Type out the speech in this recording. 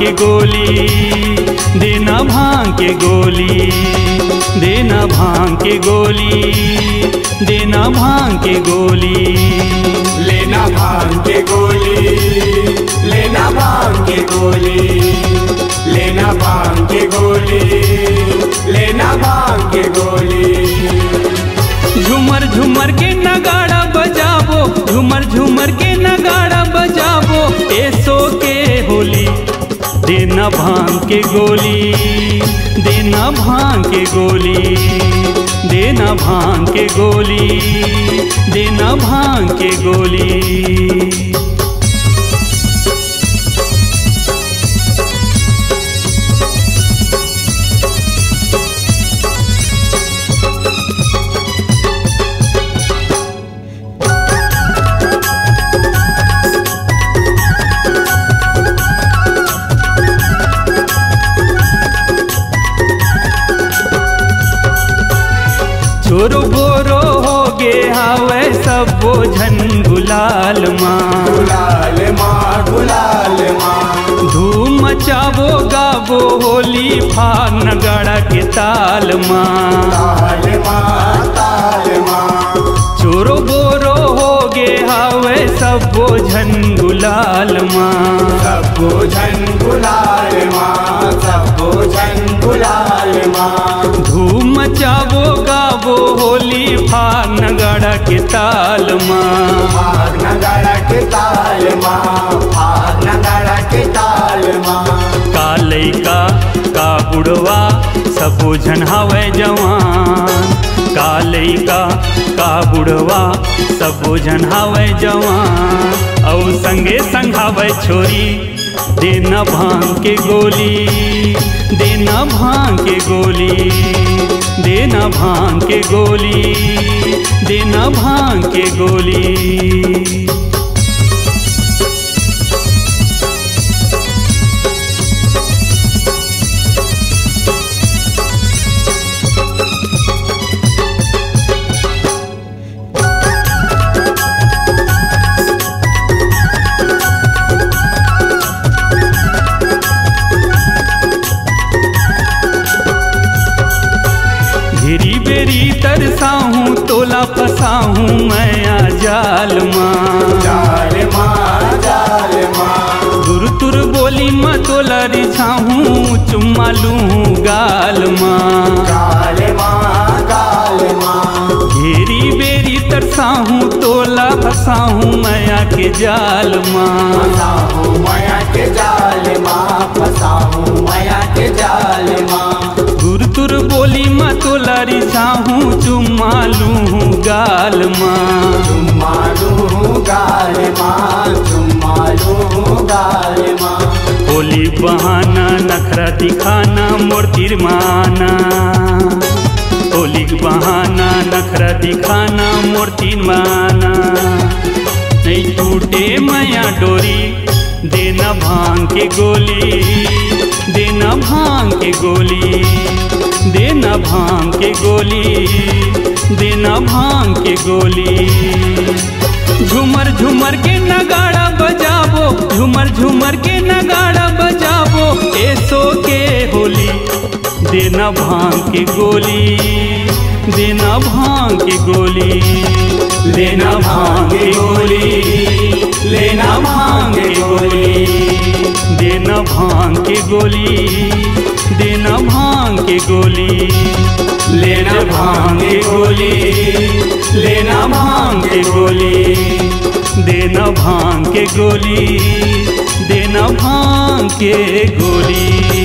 के गोली, देना भांग के गोली, देना भांग के गोली, देना भांग के गोली। लेना भांग के गोली, लेना भांग के गोली, लेना भांग के गोली, लेना भांग के गोली। झूमर झूमर के नगाड़ा बजाबो, झूमर झूमर के नगाड़ा बजाबो, ऐसो के होली। देना भांग के गोली, देना भांग के गोली, देना भांग के गोली, देना भांग के गोली। चोरो बोरो हो गे हावे सब बोझन गुलाल माँ, गुलाल माँ, गुलाल माँ। धूम मचाबो गाबो होली फाग नगाड़ा के ताल माँ, ताल माँ, ताल माँ। चोरो बोरो हो गे हावे सब बोझन गुलाल माँ, सब बोझन गुलाल माँ, सब बोझन गुलाल माँ। धूम मचाबो गाबो होली फाग नगाड़ा के ताल माँ, फाग नगाड़ा के ताल माँ, फाग नगाड़ा के ताल माँ। का लइका का बुढ़वा सब बोझन हावे जवान, का लइका का बुढ़वा सब बोझन हावे जवान। और संगे संग हावे छोरी, देना भांग के गोली, देना भांग के गोली, देना भांग के गोली, देना भांग के गोली। घेरी बेरी तरसाहूँ तोला फसाहूँ मैं जाल माँ, जाल माँ, जाल माँ। तुर तुर बोली मैं तोला रिझाहूँ चुम्मा लूँ गाल माँ, गाल माँ, गाल माँ। घेरी बेरी तरसाहूँ तोला फसाहूँ मैं के जाल माँ, फसाहूँ माया के जाल माँ, फसाहूँ माया के जाल माँ। तुर तुर बोली मैं तोला रिझाहूँ चुम्मा लूँ गाल माँ, चुम्मा लूँ गाल माँ, चुम्मा लूँ गाल माँ। होली बहाना नखरा दिखाना मोर माना, होली बहाना नखरा दिखाना मोर माना। नहीं टूटे मैया डोरी, देना भांग के गोली, देना भांग के गोली, देना भांग के गोली, देना भांग के गोली। झूमर झूमर के नगाड़ा बजाबो, झूमर झूमर के नगाड़ा बजाबो, ऐसो के होली। देना भांग के गोली, देना भांग के गोली, लेना भांग के गोली, लेना भांग के गोली, देना भांग के गोली, देना भांग के गोली, लेना भांग के गोली, लेना भांग के गोली, देना भांग के गोली, देना भांग के गोली।